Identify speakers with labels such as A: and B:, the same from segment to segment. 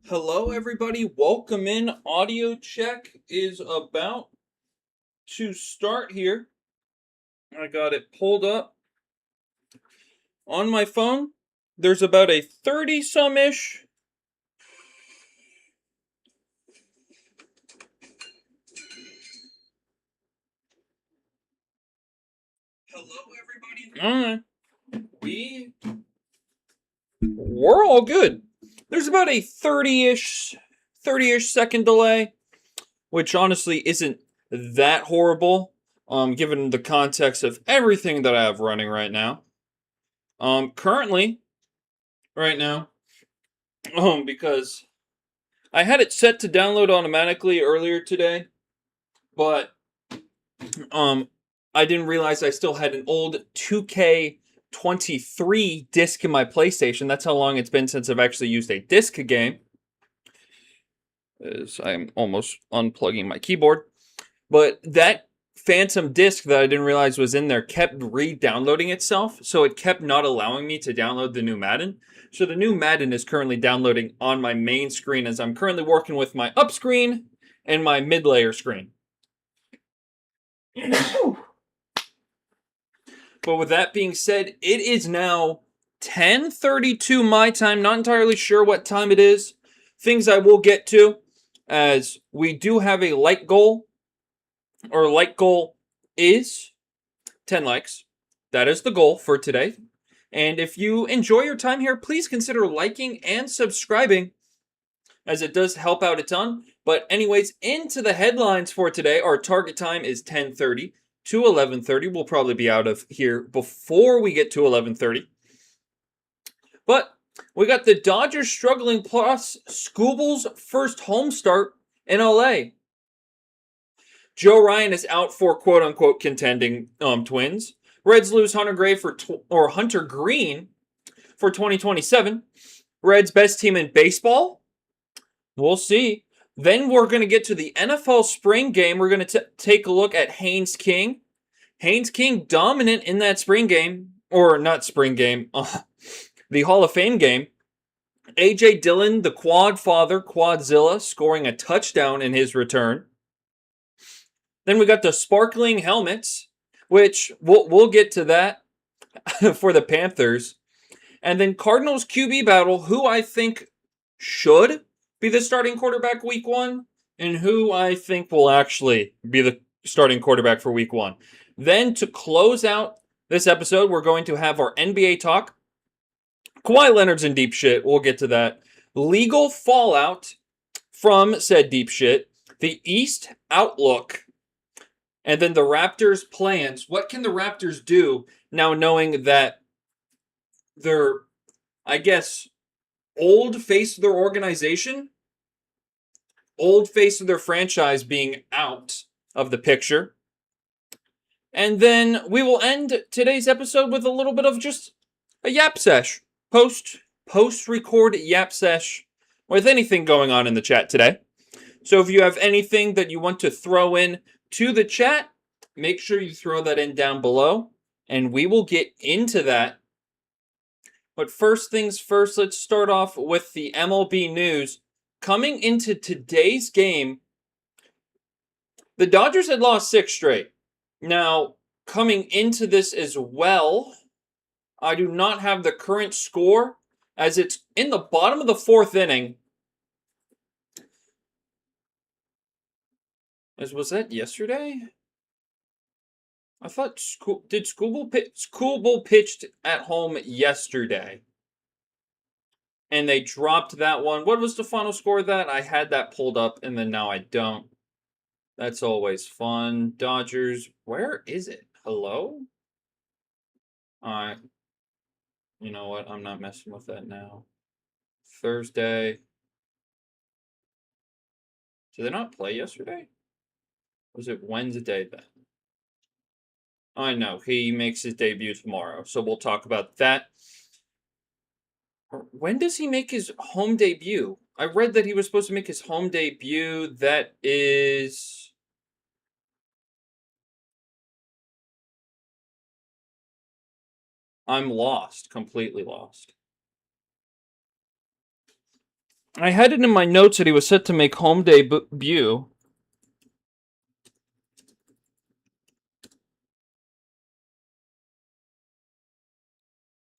A: Hello, everybody. Welcome in. Audio check is about to start here. I got it pulled up on my phone. There's about a 30 some ish. Hello, everybody. All right. We're all good. There's about a 30-ish second delay, which honestly isn't that horrible, given the context of everything that I have running right now. Currently, right now, because I had it set to download automatically earlier today, but um I didn't realize I still had an old 2K23 disc in my PlayStation. That's how long it's been since I've actually used a disc game. As I'm almost unplugging my keyboard. But that phantom disc that I didn't realize was in there kept re-downloading itself, so it kept not allowing me to download the new Madden. So the new Madden is currently downloading on my main screen as I'm currently working with my up screen and my mid-layer screen. But with that being said, it is now 10:32 my time. Not entirely sure what time it is. Things I will get to, as we do have a like goal. Our like goal is 10 likes. That is the goal for today. And if you enjoy your time here, please consider liking and subscribing, as it does help out a ton. But anyways, into the headlines for today. Our target time is 10:30 to 11:30. We'll probably be out of here before we get to 11:30. But we got the Dodgers struggling, plus Scooble's first home start in LA. Joe Ryan is out for quote-unquote contending Twins. Reds lose Hunter Green for 2027. Reds best team in baseball? We'll see. Then we're going to get to the NFL spring game. We're going to take a look at Haynes King. Haynes King dominant in that spring game. Or not spring game. The Hall of Fame game. A.J. Dillon, the quad father, Quadzilla, scoring a touchdown in his return. Then we got the sparkling helmets, which we'll get to that for the Panthers. And then Cardinals QB battle, who I think should be the starting quarterback week one, and who I think will actually be the starting quarterback for week one. Then to close out this episode, we're going to have our NBA talk. Kawhi Leonard's in deep shit. We'll get to that. Legal fallout from said deep shit. The East outlook. And then the Raptors' plans. What can the Raptors do now knowing that their, I guess, old face of their organization, old face of their franchise being out of the picture? And then we will end today's episode with a little bit of just a yap sesh. Post-record yap sesh with anything going on in the chat today. So if you have anything that you want to throw in to the chat, make sure you throw that in down below, and we will get into that. But first things first, let's start off with the MLB news. Coming into today's game, the Dodgers had lost 6 straight. Now, coming into this as well, I do not have the current score, as it's in the bottom of the 4th inning. Was that yesterday? I thought Skubal pitched at home yesterday, and they dropped that one. What was the final score of that? I had that pulled up, and then now I don't. That's always fun. Dodgers, where is it? Hello? Alright. You know what? I'm not messing with that now. Thursday. Did they not play yesterday? Was it Wednesday then? I know, he makes his debut tomorrow, so we'll talk about that. When does he make his home debut? I read that he was supposed to make his home debut. That is... I'm lost. Completely lost. I had it in my notes that he was set to make home debut.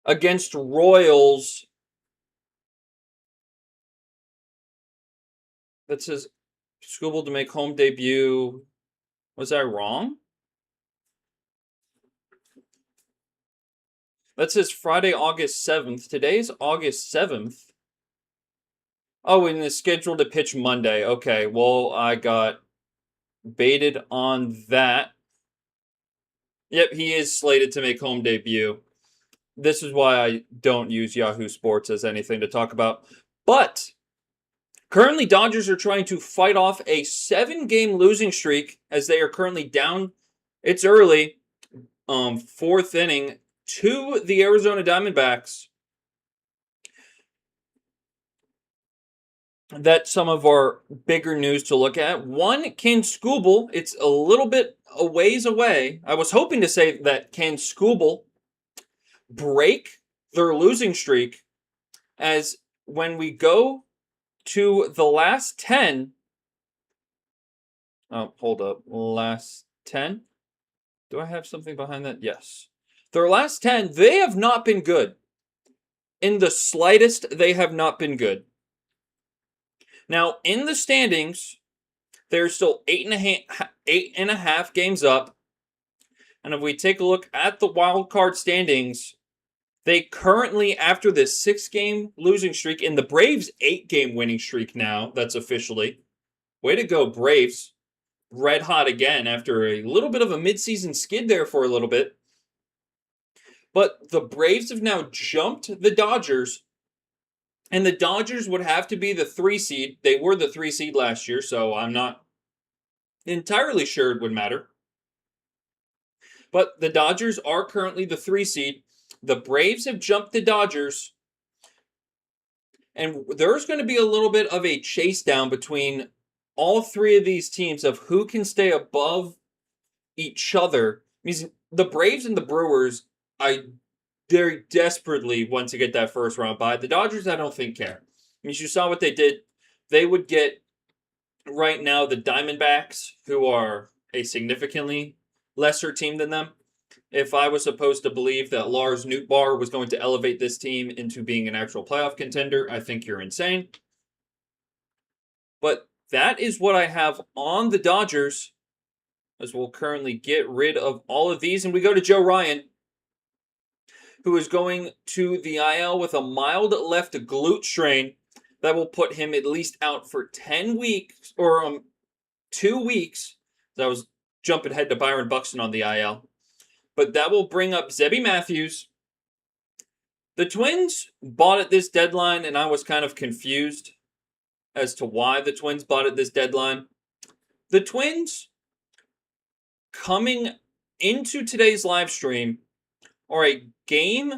A: Against Royals. That says Skubal to make home debut. Was I wrong? That says Friday, August 7th. Today's August 7th. Oh, and it's scheduled to pitch Monday. Okay, well, I got baited on that. Yep, he is slated to make home debut. This is why I don't use Yahoo Sports as anything to talk about. But currently, Dodgers are trying to fight off a 7-game losing streak as they are currently down. It's early, fourth inning, to the Arizona Diamondbacks. That's some of our bigger news to look at. One, can Skubal, it's a little bit a ways away. I was hoping to say that can Skubal break their losing streak, as when we go to the last 10. Oh, hold up. Last 10? Do I have something behind that? Yes. Their last 10, they have not been good. In the slightest, they have not been good. Now, in the standings, they're still 8.5 games up. And if we take a look at the wild card standings, they currently, after this 6-game losing streak, in the Braves' 8-game winning streak now, that's officially. Way to go, Braves. Red hot again after a little bit of a midseason skid there for a little bit. But the Braves have now jumped the Dodgers, and the Dodgers would have to be the 3 seed. They were the 3 seed last year, so I'm not entirely sure it would matter. But the Dodgers are currently the 3 seed. The Braves have jumped the Dodgers, and there's going to be a little bit of a chase down between all 3 of these teams of who can stay above each other. Means the Braves and the Brewers, they desperately want to get that first round bye. The Dodgers, I don't think care. Means you saw what they did. They would get right now the Diamondbacks, who are a significantly lesser team than them. If I was supposed to believe that Lars Nootbaar was going to elevate this team into being an actual playoff contender, I think you're insane. But that is what I have on the Dodgers, as we'll currently get rid of all of these. And we go to Joe Ryan, who is going to the IL with a mild left glute strain that will put him at least out for 10 weeks, or 2 weeks. I was jumping ahead to Byron Buxton on the IL. But that will bring up Zebby Matthews. The Twins bought at this deadline, and I was kind of confused as to why the Twins bought at this deadline. The Twins, coming into today's live stream, are a game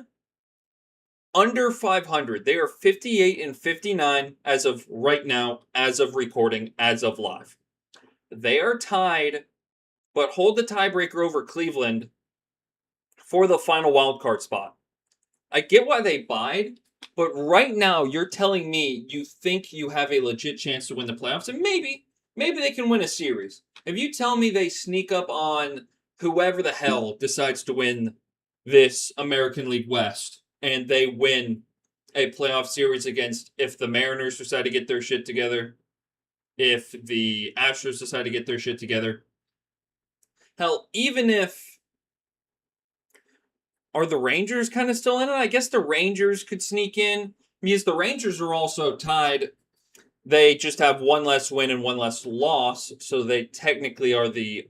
A: under 500. They are 58-59 as of right now, as of recording, as of live. They are tied, but hold the tiebreaker over Cleveland for the final wildcard spot. I get why they buyed, but right now you're telling me you think you have a legit chance to win the playoffs, and maybe they can win a series. If you tell me they sneak up on whoever the hell decides to win this American League West, and they win a playoff series against, if the Mariners decide to get their shit together, if the Astros decide to get their shit together, hell, even if, are the Rangers kind of still in it? I guess the Rangers could sneak in, because the Rangers are also tied. They just have one less win and one less loss, so they technically are the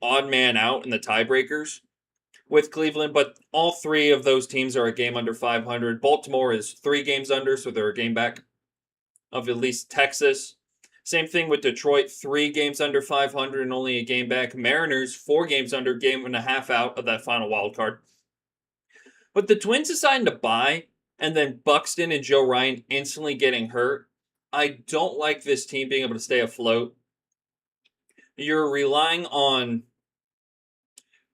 A: odd man out in the tiebreakers with Cleveland, but all 3 of those teams are a game under 500. Baltimore is 3 games under, so they're a game back of at least Texas. Same thing with Detroit, 3 games under 500 and only a game back. Mariners, 4 games under, game and a half out of that final wild card. But the Twins deciding to buy, and then Buxton and Joe Ryan instantly getting hurt, I don't like this team being able to stay afloat. You're relying on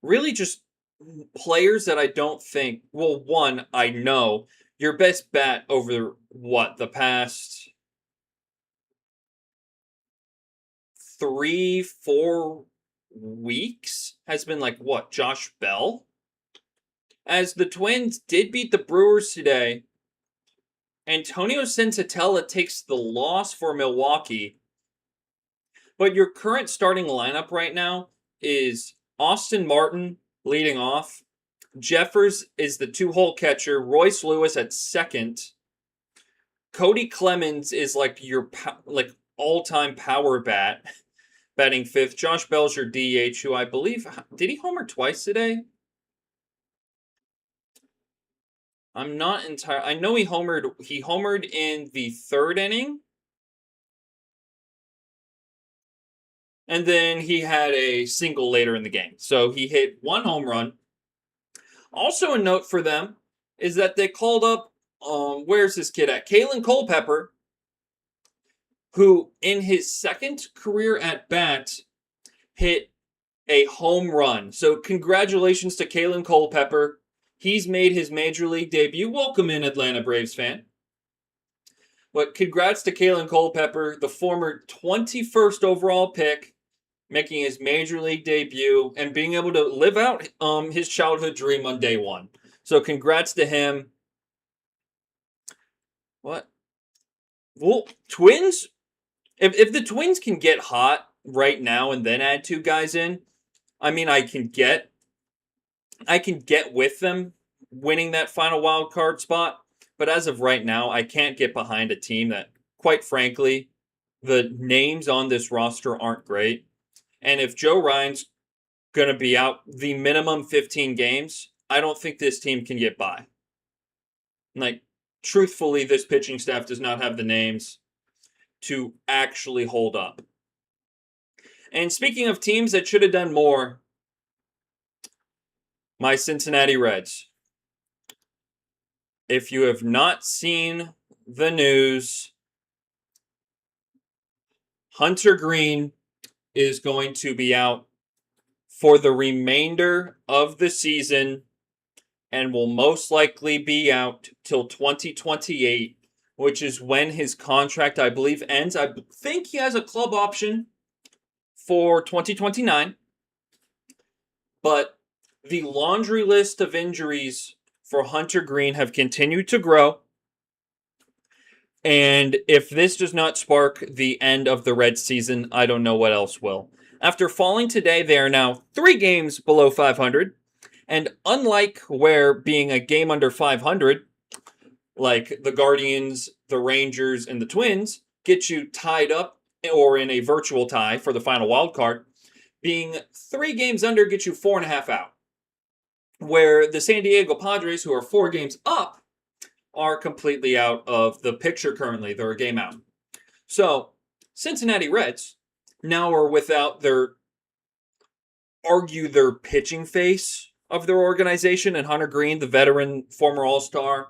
A: really just players that I don't think, well, one, I know your best bet over the past 3-4 weeks has been like what? Josh Bell? As the Twins did beat the Brewers today, Antonio Sensatella takes the loss for Milwaukee. But your current starting lineup right now is Austin Martin leading off. Jeffers is the two-hole catcher. Royce Lewis at second. Cody Clemens is like your all-time power bat, batting fifth. Josh Bell's your DH, who I believe did he homer twice today? I'm not entirely. I know he homered. He homered in the third inning, and then he had a single later in the game. So he hit one home run. Also, a note for them is that they called up. Where's this kid at? Kalen Culpepper, who in his second career at bat hit a home run. So congratulations to Kalen Culpepper. He's made his major league debut. Welcome in, Atlanta Braves fan. But congrats to Kalen Culpepper, the former 21st overall pick, making his major league debut and being able to live out his childhood dream on day one. So congrats to him. What? Well, Twins, if the Twins can get hot right now and then add two guys in, I mean, I can get with them winning that final wild card spot. But as of right now, I can't get behind a team that, quite frankly, the names on this roster aren't great. And if Joe Ryan's going to be out the minimum 15 games, I don't think this team can get by. Like, truthfully, this pitching staff does not have the names to actually hold up. And speaking of teams that should have done more, my Cincinnati Reds. If you have not seen the news, Hunter Greene is going to be out for the remainder of the season and will most likely be out till 2028, which is when his contract, I believe, ends. I think he has a club option for 2029. But the laundry list of injuries for Hunter Greene have continued to grow. And if this does not spark the end of the Reds season, I don't know what else will. After falling today, they are now 3 games below 500. And unlike where being a game under 500, like the Guardians, the Rangers, and the Twins, get you tied up or in a virtual tie for the final wild card, being 3 games under gets you 4.5 out. Where the San Diego Padres, who are 4 games up, are completely out of the picture currently. They're a game out. So, Cincinnati Reds now are without their pitching face of their organization. And Hunter Greene, the veteran former All-Star,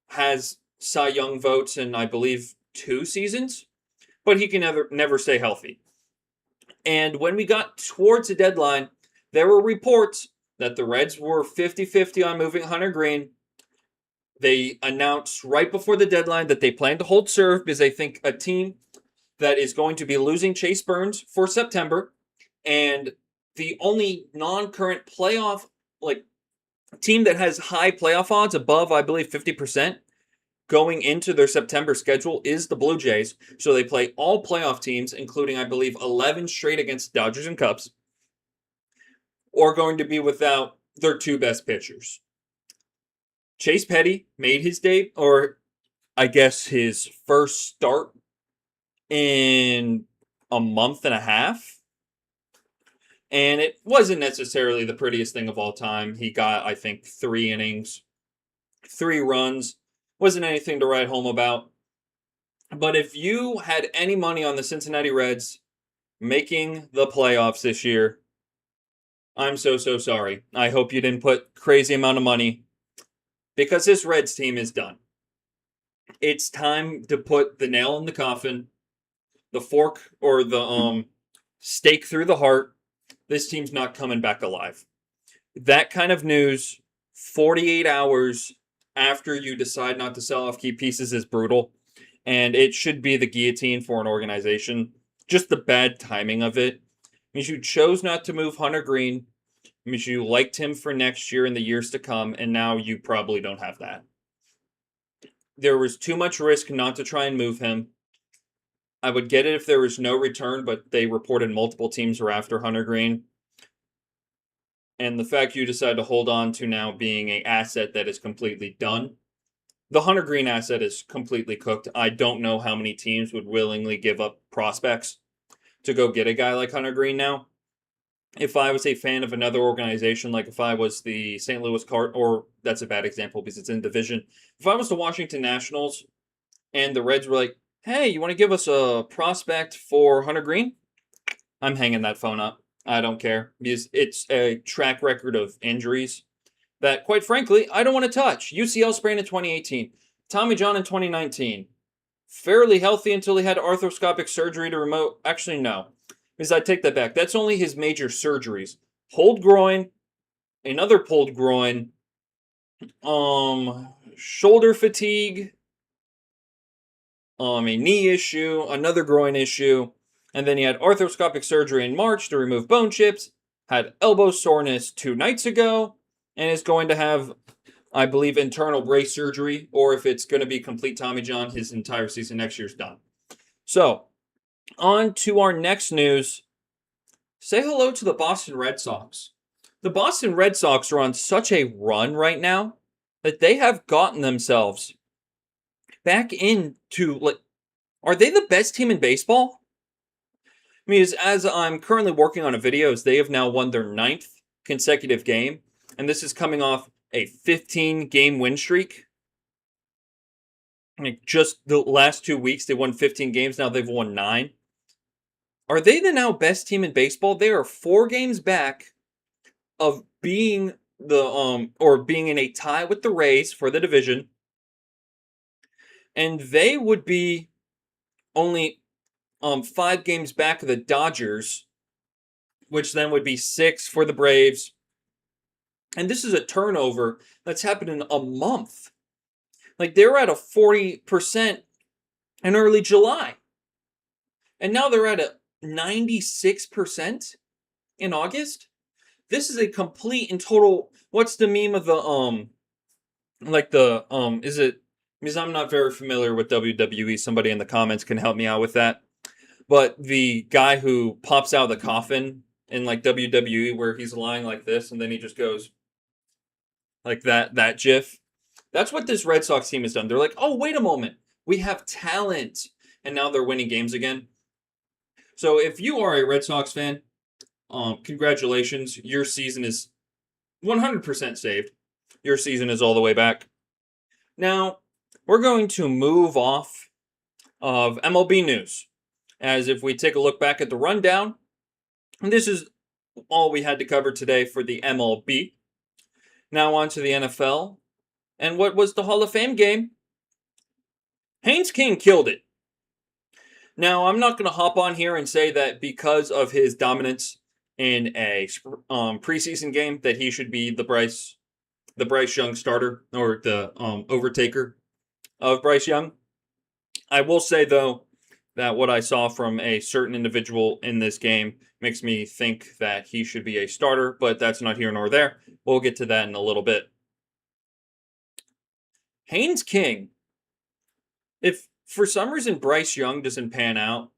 A: has Cy Young votes in, I believe, 2 seasons. But he can never stay healthy. And when we got towards the deadline, there were reports that the Reds were 50-50 on moving Hunter Greene. They announced right before the deadline that they plan to hold serve because they think a team that is going to be losing Chase Burns for September, and the only non-current playoff team that has high playoff odds above, I believe, 50% going into their September schedule is the Blue Jays. So they play all playoff teams, including, I believe, 11 straight against Dodgers and Cubs, or going to be without their 2 best pitchers. Chase Petty made his debut, or I guess his first start in a month and a half. And it wasn't necessarily the prettiest thing of all time. He got, I think, 3 innings, 3 runs. Wasn't anything to write home about. But if you had any money on the Cincinnati Reds making the playoffs this year, I'm so sorry. I hope you didn't put crazy amount of money, because this Reds team is done. It's time to put the nail in the coffin, the fork or the stake through the heart. This team's not coming back alive. That kind of news 48 hours after you decide not to sell off key pieces is brutal, and it should be the guillotine for an organization. just the bad timing of it means you chose not to move Hunter Green. It means you liked him for next year and the years to come, and now you probably don't have that. There was too much risk not to try and move him. I would get it if there was no return, but they reported multiple teams were after Hunter Green. And the fact you decide to hold on to now being an asset that is completely done. The Hunter Green asset is completely cooked. I don't know how many teams would willingly give up prospects to go get a guy like Hunter Green now. If I was a fan of another organization, like if I was the St. Louis Cardinals, or that's a bad example because it's in division. If I was the Washington Nationals and the Reds were like, hey, you want to give us a prospect for Hunter Green? I'm hanging that phone up. I don't care because it's a track record of injuries that, quite frankly, I don't want to touch. UCL sprain in 2018, Tommy John in 2019. Fairly healthy until he had arthroscopic surgery to remote. Actually, no. Because I take that back. That's only his major surgeries. Pulled groin, another pulled groin, shoulder fatigue, a knee issue, another groin issue, and then he had arthroscopic surgery in March to remove bone chips, had elbow soreness 2 nights ago, and is going to have, I believe, internal brace surgery, or if it's going to be complete Tommy John, his entire season next year's done. So, on to our next news. Say hello to the Boston Red Sox. The Boston Red Sox are on such a run right now that they have gotten themselves back into, like, are they the best team in baseball? I mean, as I'm currently working on a video, they have now won their 9th consecutive game, and this is coming off a 15-game win streak. Like just the last 2 weeks, they won 15 games. Now they've won 9. Are they the now best team in baseball? They are 4 games back of being being in a tie with the Rays for the division, and they would be only 5 games back of the Dodgers, which then would be 6 for the Braves. And this is a turnover that's happened in a month. Like, they were at a 40% in early July. And now they're at a 96% in August. This is a complete and total, what's the meme of the, is it, because I'm not very familiar with WWE, somebody in the comments can help me out with that. But the guy who pops out of the coffin in like WWE where he's lying like this and then he just goes like that GIF. That's what this Red Sox team has done. They're like, oh, wait a moment. We have talent. And now they're winning games again. So if you are a Red Sox fan, congratulations. Your season is 100% saved. Your season is all the way back. Now, we're going to move off of MLB news. As if we take a look back at the rundown, and this is all we had to cover today for the MLB. Now on to the NFL. And what was the Hall of Fame game? Haynes King killed it. Now, I'm not going to hop on here and say that because of his dominance in a preseason game that he should be the Bryce Young starter or the overtaker of Bryce Young. I will say, though, that what I saw from a certain individual in this game makes me think that he should be a starter, but that's not here nor there. We'll get to that in a little bit. Haynes King, if for some reason Bryce Young doesn't pan out,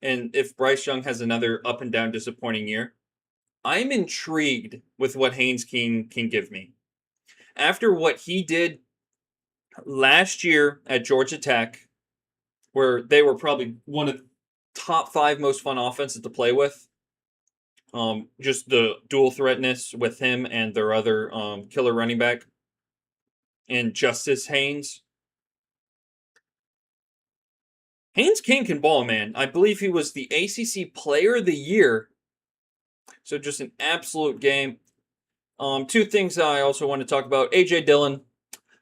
A: and if Bryce Young has another up and down disappointing year, I'm intrigued with what Haynes King can give me. After what he did last year at Georgia Tech, where they were probably one of the top 5 most fun offenses to play with. Just the dual threatness with him and their other killer running back, and Justice Haynes. Haynes King can ball, man. I believe he was the ACC Player of the Year. So just an absolute game. 2 things that I also want to talk about. A.J. Dillon,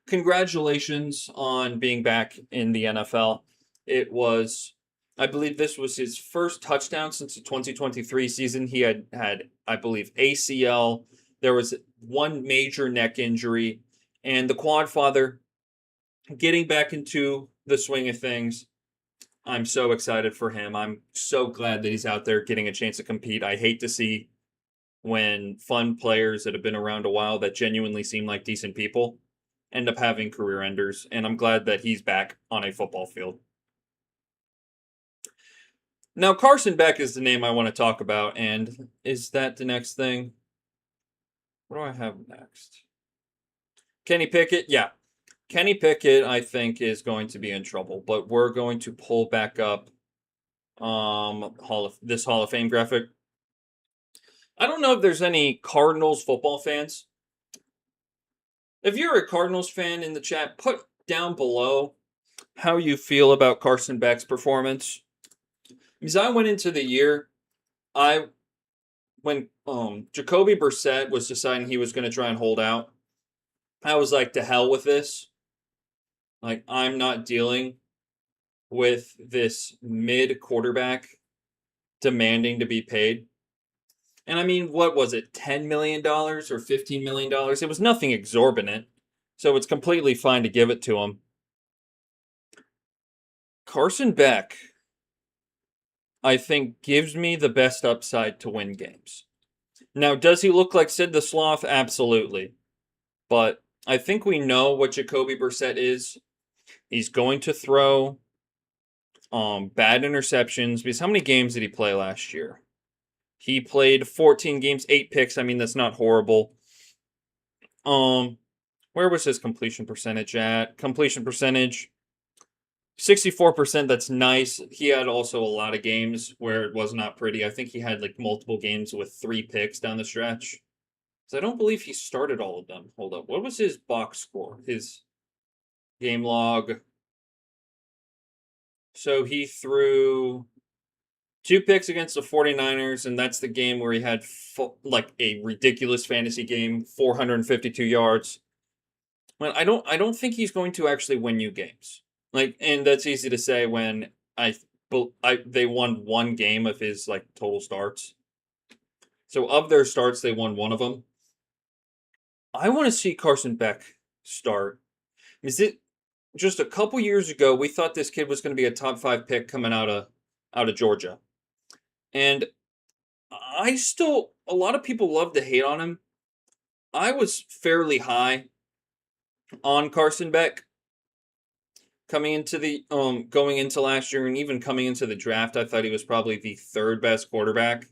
A: congratulations on being back in the NFL. It was, I believe this was his first touchdown since the 2023 season. He had, I believe, ACL. There was 1 major neck injury. And the quad father getting back into the swing of things. I'm so excited for him. I'm so glad that he's out there getting a chance to compete. I hate to see when fun players that have been around a while that genuinely seem like decent people end up having career enders, and I'm glad that he's back on a football field. Now, Carson Beck is the name I want to talk about, and is that the next thing? What do I have next? Kenny Pickett? Yeah. Kenny Pickett, I think, is going to be in trouble, but we're going to pull back up this Hall of Fame graphic. I don't know if there's any Cardinals football fans. If you're a Cardinals fan in the chat, put down below how you feel about Carson Beck's performance. Because I went into the year, when Jacoby Brissett was deciding he was going to try and hold out, I was like, to hell with this. Like, I'm not dealing with this mid quarterback demanding to be paid. And I mean, what was it, $10 million or $15 million? It was nothing exorbitant. So it's completely fine to give it to him. Carson Beck, I think, gives me the best upside to win games. Now, does he look like Sid the Sloth? Absolutely. But I think we know what Jacoby Brissett is. He's going to throw bad interceptions. Because how many games did he play last year? He played 14 games, 8 picks. I mean, that's not horrible. Where was his completion percentage at? Completion percentage, 64%. That's nice. He had also a lot of games where it was not pretty. I think he had like multiple games with 3 picks down the stretch. So I don't believe he started all of them. Hold up. What was his box score? His game log. So he threw 2 picks against the 49ers, and that's the game where he had like a ridiculous fantasy game, 452 yards. Well, I don't think he's going to actually win you games. Like, and that's easy to say when they won 1 game of his like total starts. So of their starts, they won 1 of them. I want to see Carson Beck start. Is it just a couple years ago we thought this kid was going to be a top 5 pick coming out of Georgia. And a lot of people love to hate on him. I was fairly high on Carson Beck coming into last year, and even coming into the draft. I thought he was probably the 3rd best quarterback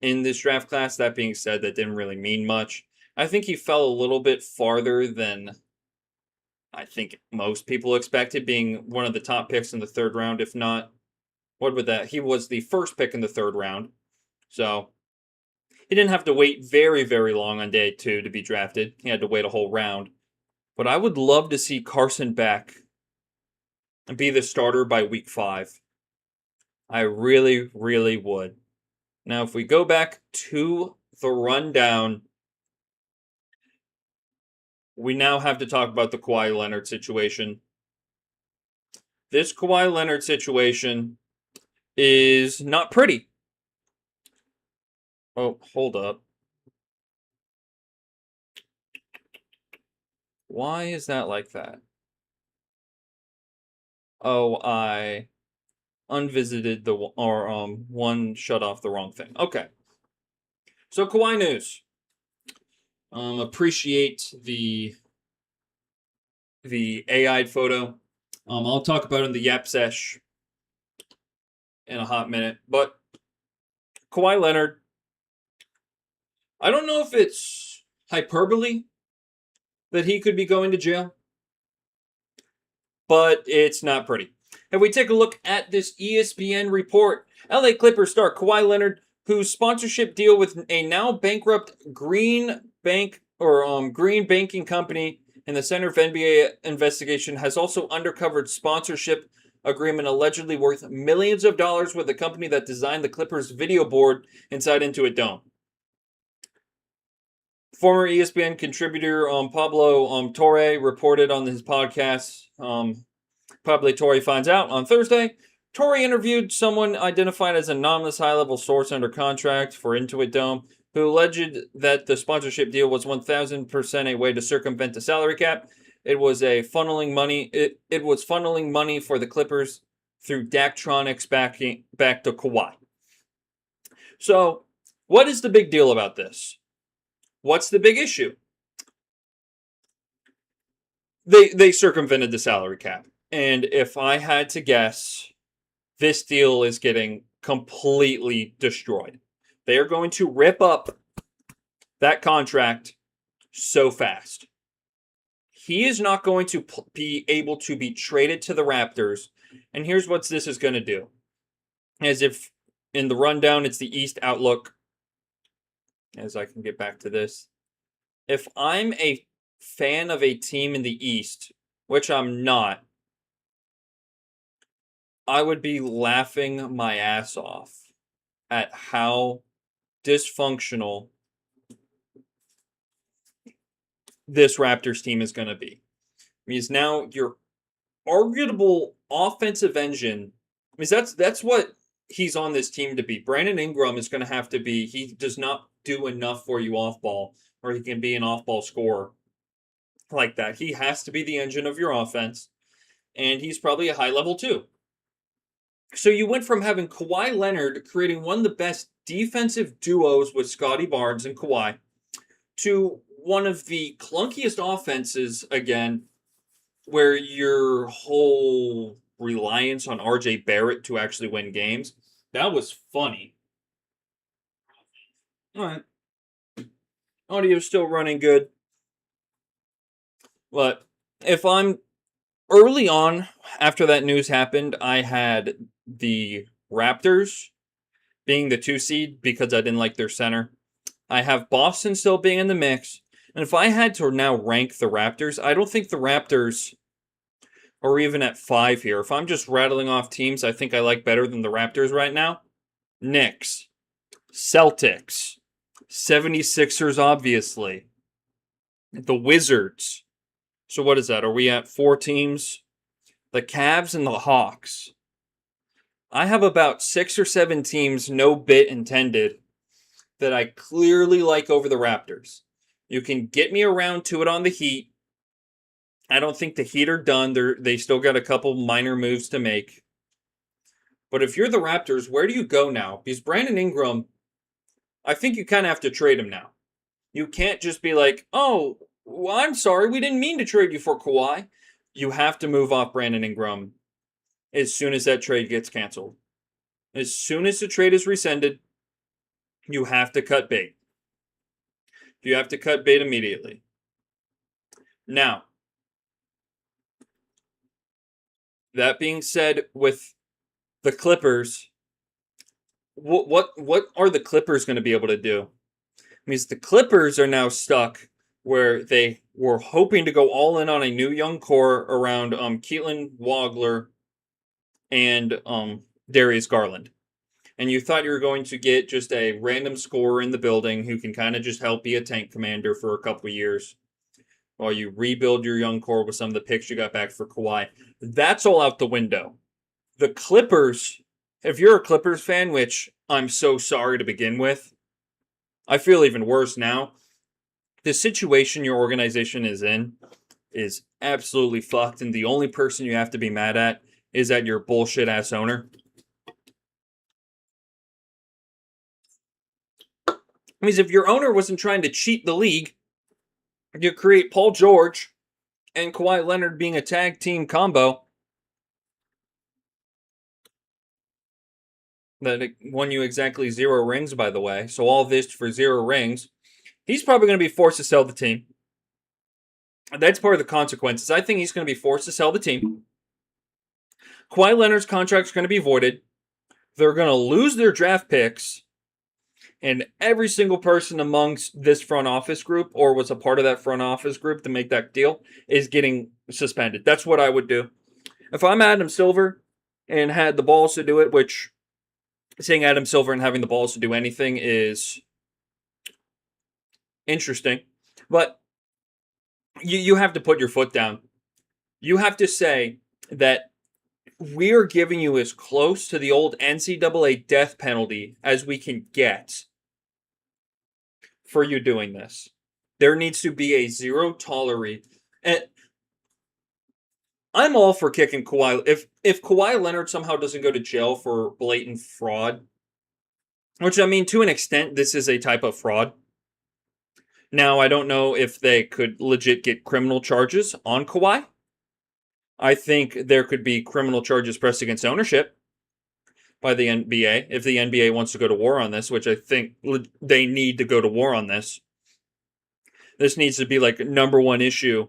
A: in this draft class. That being said, that didn't really mean much. I think he fell a little bit farther than I think most people expected, being one of the top picks in the 3rd round, if not, what would that? He was the 1st pick in the 3rd round. So he didn't have to wait very, very long on day 2 to be drafted. He had to wait a whole round. But I would love to see Carson Beck be the starter by week 5. I really, really would. Now, if we go back to the rundown, we now have to talk about the Kawhi Leonard situation. This Kawhi Leonard situation is not pretty. Oh, hold up. Why is that like that? Oh, I unvisited one shut off the wrong thing. Okay. So Kawhi news. Appreciate the AI photo. I'll talk about it in the Yap Sesh in a hot minute. But Kawhi Leonard, I don't know if it's hyperbole that he could be going to jail, but it's not pretty. If we take a look at this ESPN report, LA Clippers star Kawhi Leonard, whose sponsorship deal with a now bankrupt Green banking company in the Center for NBA investigation, has also uncovered sponsorship agreement allegedly worth millions of dollars with the company that designed the Clippers video board inside Intuit Dome. Former ESPN contributor Pablo Torre reported on his podcast, Pablo Torre Finds Out, on Thursday. Torre interviewed someone identified as an anonymous high-level source under contract for Intuit Dome, who alleged that the sponsorship deal was 1,000% a way to circumvent the salary cap. It was funneling money for the Clippers through Daktronics back to Kawhi. So, what is the big deal about this? What's the big issue? They circumvented the salary cap. And if I had to guess, this deal is getting completely destroyed. They are going to rip up that contract so fast. He is not going to be able to be traded to the Raptors. And here's what this is going to do. As if in the rundown, it's the East outlook. As I can get back to this. If I'm a fan of a team in the East, which I'm not, I would be laughing my ass off at how dysfunctional this Raptors team is going to be. Because now your arguable offensive engine, because that's what he's on this team to be. Brandon Ingram is going to have to be, he does not do enough for you off ball, or he can be an off ball scorer like that. He has to be the engine of your offense, and he's probably a high level too. So you went from having Kawhi Leonard creating one of the best defensive duos with Scotty Barnes and Kawhi to one of the clunkiest offenses again, where your whole reliance on RJ Barrett to actually win games. That was funny. All right. Audio's still running good. But if I'm early on, after that news happened, I had the Raptors being the 2 seed because I didn't like their center. I have Boston still being in the mix. And if I had to now rank the Raptors, I don't think the Raptors are even at 5 here. If I'm just rattling off teams I think I like better than the Raptors right now, Knicks, Celtics, 76ers, obviously, the Wizards. So what is that? Are we at 4 teams? The Cavs and the Hawks. I have about 6 or 7 teams, no bit intended, that I clearly like over the Raptors. You can get me around to it on the Heat. I don't think the Heat are done. They still got a couple minor moves to make. But if you're the Raptors, where do you go now? Because Brandon Ingram, I think you kind of have to trade him now. You can't just be like, oh, well, I'm sorry, we didn't mean to trade you for Kawhi. You have to move off Brandon Ingram as soon as that trade gets canceled. As soon as the trade is rescinded, you have to cut bait. You have to cut bait immediately. Now, that being said, with the Clippers, what are the Clippers going to be able to do? Because the Clippers are now stuck where they were hoping to go all in on a new young core around Keelan Wagler and Darius Garland. And you thought you were going to get just a random scorer in the building who can kind of just help be a tank commander for a couple of years while you rebuild your young core with some of the picks you got back for Kawhi. That's all out the window. The Clippers, if you're a Clippers fan, which I'm so sorry to begin with, I feel even worse now. The situation your organization is in is absolutely fucked, and the only person you have to be mad at is at your bullshit-ass owner. Because if your owner wasn't trying to cheat the league, you create Paul George and Kawhi Leonard being a tag team combo that won you exactly 0 rings, by the way. So all this for 0 rings. He's probably going to be forced to sell the team. That's part of the consequences. I think he's going to be forced to sell the team. Kawhi Leonard's contract is going to be voided. They're going to lose their draft picks. And every single person amongst this front office group or was a part of that front office group to make that deal is getting suspended. That's what I would do. If I'm Adam Silver and had the balls to do it, which saying Adam Silver and having the balls to do anything is interesting. But you have to put your foot down. You have to say that we are giving you as close to the old NCAA death penalty as we can get for you doing this. There needs to be a zero tolerance. I'm all for kicking Kawhi. If Kawhi Leonard somehow doesn't go to jail for blatant fraud, which I mean to an extent, this is a type of fraud. Now I don't know if they could legit get criminal charges on Kawhi. I think there could be criminal charges pressed against ownership by the NBA if the NBA wants to go to war on this, which I think they need to go to war on this. This needs to be like number one issue.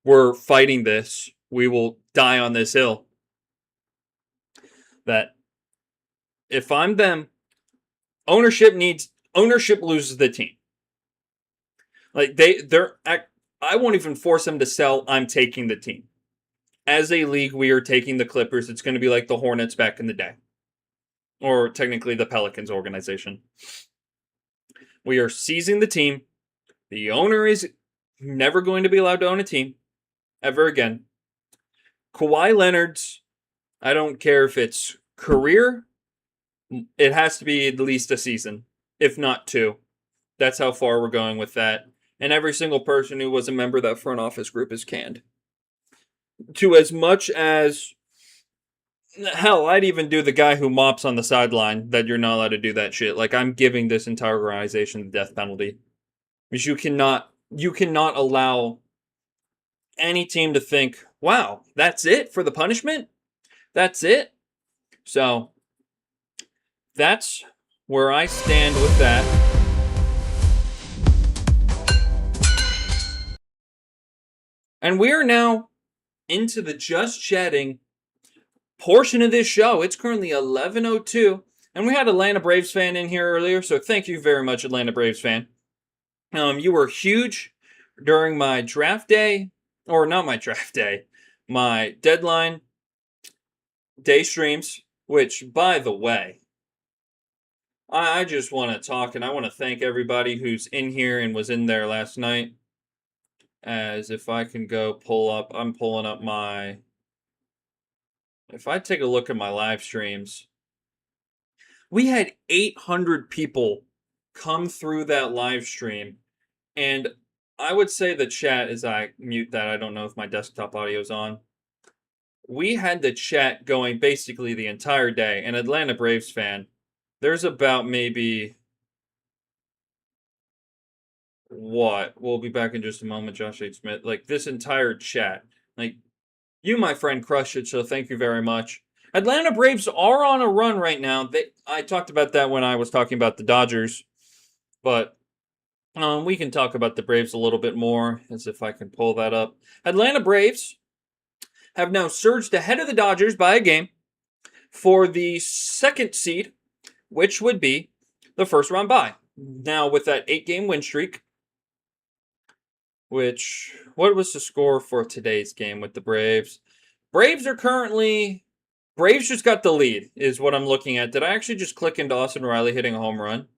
A: We're fighting this. We will die on this hill. That if I'm them, ownership loses the team. Like I won't even force them to sell. I'm taking the team. As a league, we are taking the Clippers. It's going to be like the Hornets back in the day. Or technically the Pelicans organization. We are seizing the team. The owner is never going to be allowed to own a team ever again. Kawhi Leonard's, I don't care if it's career, it has to be at least a season, if not two. That's how far we're going with that. And every single person who was a member of that front office group is canned. To as much as, hell, I'd even do the guy who mops on the sideline that you're not allowed to do that shit. Like, I'm giving this entire organization the death penalty. Because you cannot allow any team to think, wow, that's it for the punishment? That's it? So, that's where I stand with that. And we are now into the just chatting portion of this show. It's currently 11:02, and we had Atlanta Braves fan in here earlier, so thank you very much, Atlanta Braves fan. You were huge during my draft day, or not my draft day, my deadline day streams, which, by the way, I just want to talk, and I want to thank everybody who's in here and was in there last night. As if I can go pull up, I'm pulling up my, if I take a look at my live streams, we had 800 people come through that live stream. And I would say the chat, as I mute that, I don't know if my desktop audio is on. We had the chat going basically the entire day. An Atlanta Braves fan, there's about maybe, what? We'll be back in just a moment, Josh H. Smith. Like, this entire chat. Like, you, my friend, crushed it, so thank you very much. Atlanta Braves are on a run right now. I talked about that when I was talking about the Dodgers. But we can talk about the Braves a little bit more, as if I can pull that up. Atlanta Braves have now surged ahead of the Dodgers by a game for the second seed, which would be the first round bye. Now, with that 8-game win streak, what was the score for today's game with the Braves? Braves just got the lead, is what I'm looking at. Did I actually just click into Austin Riley hitting a home run?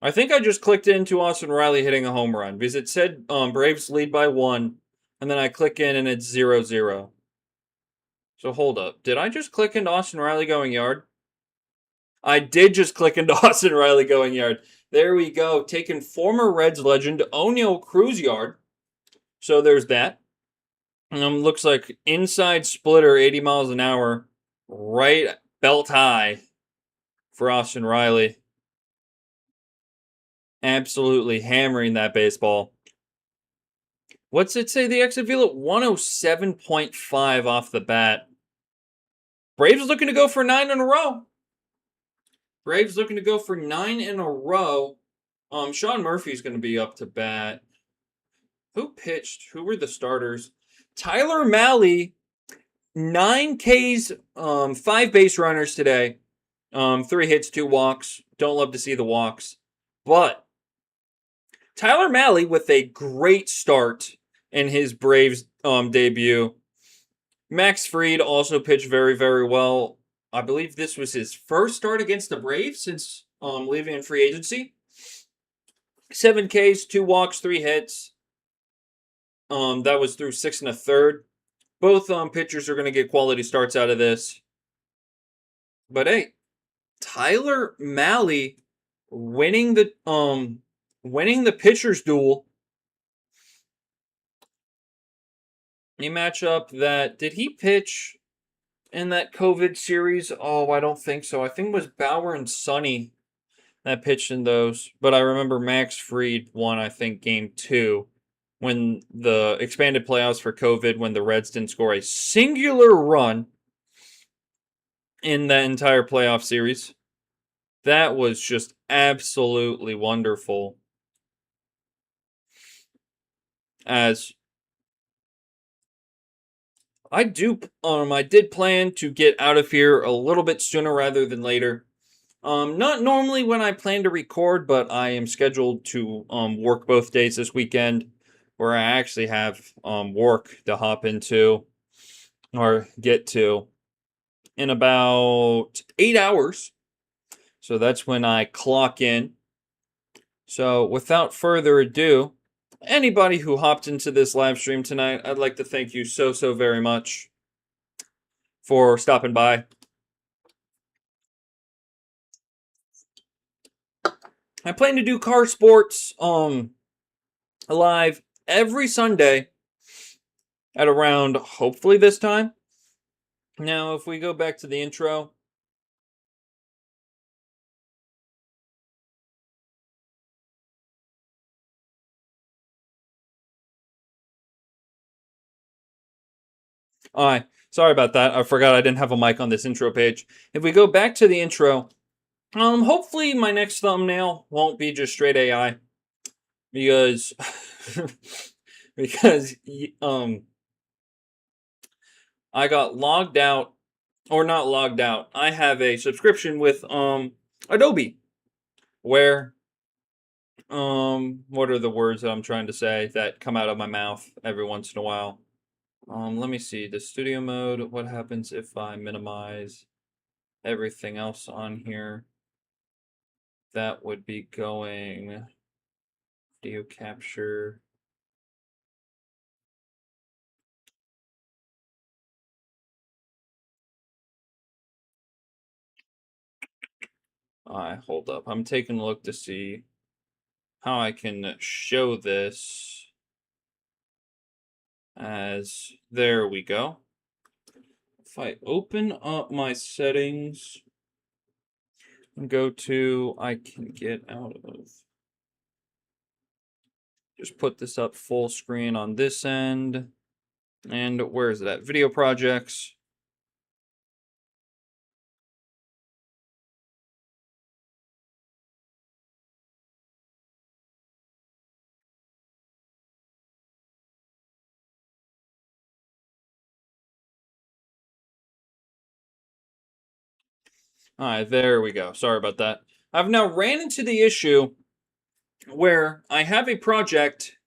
A: I think I just clicked into Austin Riley hitting a home run because it said Braves lead by 1, and then I click in and it's 0-0. So hold up. Did I just click into Austin Riley going yard? I did just click into Austin Riley going yard. There we go. Taking former Reds legend O'Neill Cruz yard. So there's that. Looks like inside splitter, 80 miles an hour, right belt high for Austin Riley. Absolutely hammering that baseball. What's it say the exit velo? 107.5 off the bat. Braves looking to go for 9 in a row. Braves looking to go for 9 in a row. Sean Murphy's going to be up to bat. Who pitched? Who were the starters? Tyler Mahle, 9 Ks, 5 base runners today. 3 hits, 2 walks. Don't love to see the walks. But Tyler Mahle with a great start in his Braves debut. Max Fried also pitched very, very well. I believe this was his first start against the Braves since leaving in free agency. 7 Ks, 2 walks, 3 hits. That was through 6 1/3. Both pitchers are going to get quality starts out of this. But hey, Tyler Mahle winning the pitcher's duel A matchup that, did he pitch in that COVID series? Oh, I don't think so. I think it was Bauer and Sonny that pitched in those. But I remember Max Fried won, I think, game 2 when the expanded playoffs for COVID, when the Reds didn't score a singular run in that entire playoff series. That was just absolutely wonderful. As I did plan to get out of here a little bit sooner rather than later. Not normally when I plan to record, but I am scheduled to work both days this weekend, where I actually have work to hop into or get to in about 8 hours. So that's when I clock in. So without further ado, anybody who hopped into this live stream tonight, I'd like to thank you so very much for stopping by. I plan to do Carr Sports live every Sunday at around, hopefully this time. Now, if we go back to the intro. Sorry about that. I forgot I didn't have a mic on this intro page. If we go back to the intro, hopefully my next thumbnail won't be just straight AI. Because because I got logged out, or not logged out. I have a subscription with Adobe, where what are the words that I'm trying to say that come out of my mouth every once in a while? Let me see. The studio mode, what happens if I minimize everything else on here? That would be going video capture. Hold up. I'm taking a look to see how I can show this as, there we go. If I open up my settings and go to, I can get out of, just put this up full screen on this end. And where is it at? Video projects. All right, there we go. Sorry about that. I've now ran into the issue where I have a project,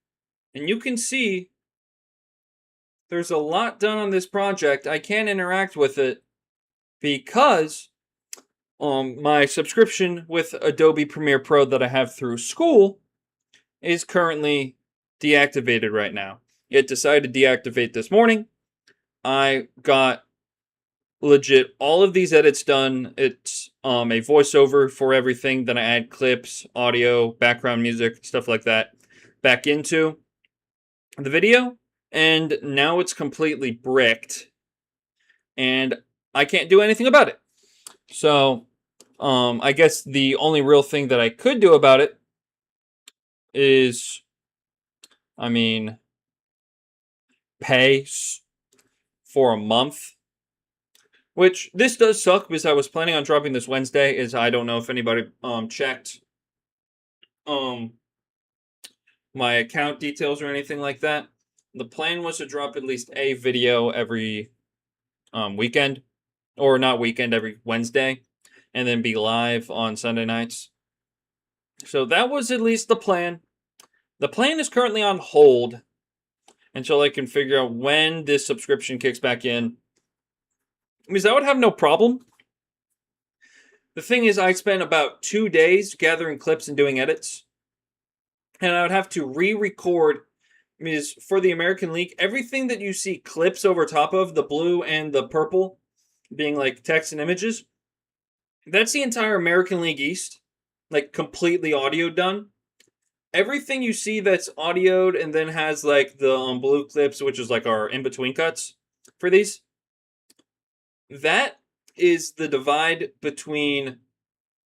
A: and you can see there's a lot done on this project. I can't interact with it because my subscription with Adobe Premiere Pro that I have through school is currently deactivated right now. It decided to deactivate this morning. I got legit all of these edits done. It's a voiceover for everything. Then I add clips, audio, background music, stuff like that back into the video. And now it's completely bricked. And I can't do anything about it. So, I guess the only real thing that I could do about it is, pay for a month. Which, this does suck because I was planning on dropping this Wednesday, as I don't know if anybody checked my account details or anything like that. The plan was to drop at least a video every weekend, or not weekend, every Wednesday, and then be live on Sunday nights. So that was at least the plan. The plan is currently on hold until I can figure out when this subscription kicks back in. Because I would have no problem. The thing is, I spent about 2 days gathering clips and doing edits. And I would have to re-record, because for the American League, everything that you see clips over top of, the blue and the purple, being like text and images, that's the entire American League East. Like, completely audio done. everything you see that's audioed and then has like the blue clips, which is like our in-between cuts for these, that is the divide between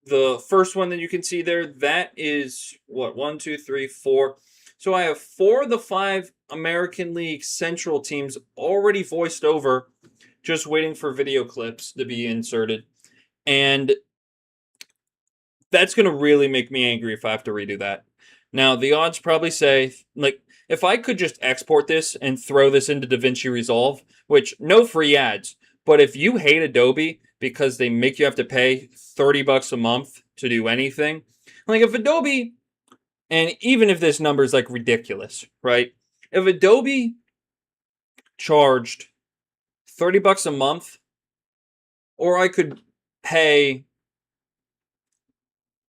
A: the first one that you can see there. That is what, 1, 2, 3, 4. So I have 4 of the 5 American League Central teams already voiced over, just waiting for video clips to be inserted. And that's going to really make me angry if I have to redo that. Now, the odds probably say, like, if I could just export this and throw this into DaVinci Resolve, which, no free ads, but if you hate Adobe because they make you have to pay $30 a month to do anything, like if Adobe, and even if this number is like ridiculous, right? If Adobe charged $30 a month, or I could pay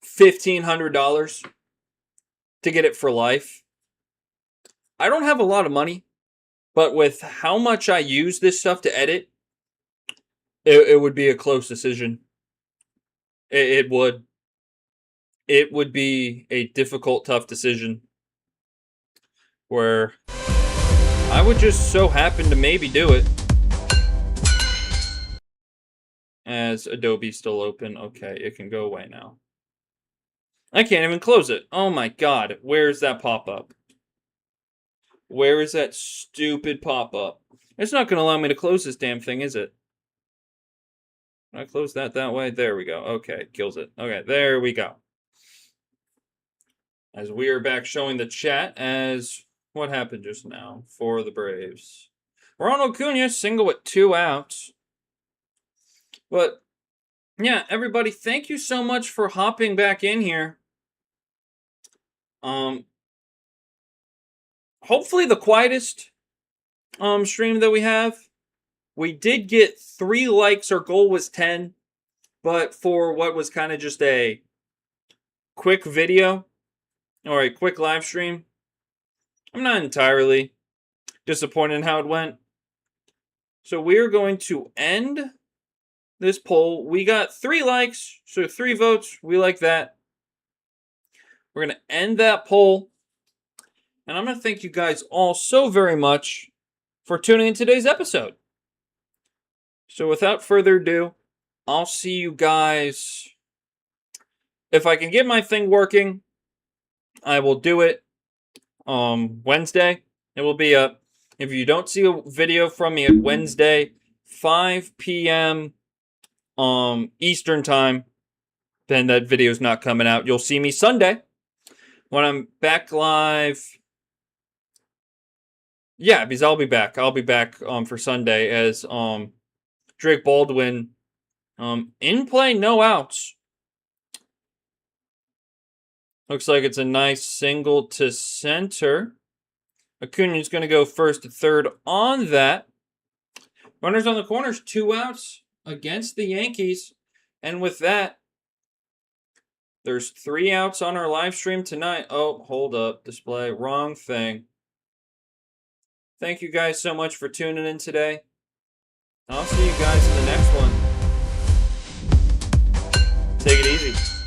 A: $1,500 to get it for life. I don't have a lot of money, but with how much I use this stuff to edit, it would be a close decision. It would. It would be a difficult, tough decision where I would just so happen to maybe do it. As Adobe's still open, okay, it can go away now. I can't even close it. Oh my god, where's that pop-up? Where is that stupid pop-up? It's not going to allow me to close this damn thing, is it? I close that way? There we go. Okay, kills it. Okay, there we go. As we are back showing the chat as what happened just now for the Braves. Ronald Acuna single with 2 outs. But, yeah, everybody, thank you so much for hopping back in here. Hopefully the quietest stream that we have. We did get 3 likes. Our goal was 10. But for what was kind of just a quick video or a quick live stream, I'm not entirely disappointed in how it went. So we're going to end this poll. We got 3 likes, so 3 votes. We like that. We're going to end that poll. And I'm going to thank you guys all so very much for tuning in today's episode. So without further ado, I'll see you guys. If I can get my thing working, I will do it Wednesday. It will be up. If you don't see a video from me at Wednesday, 5 p.m. Eastern time, then that video is not coming out. You'll see me Sunday when I'm back live. Yeah, because I'll be back. I'll be back for Sunday as Drake Baldwin in play, no outs. Looks like it's a nice single to center. Acuna's going to go first to third on that. Runners on the corners, 2 outs against the Yankees. And with that, there's 3 outs on our live stream tonight. Oh, hold up. Display. Wrong thing. Thank you guys so much for tuning in today. I'll see you guys in the next one. Take it easy.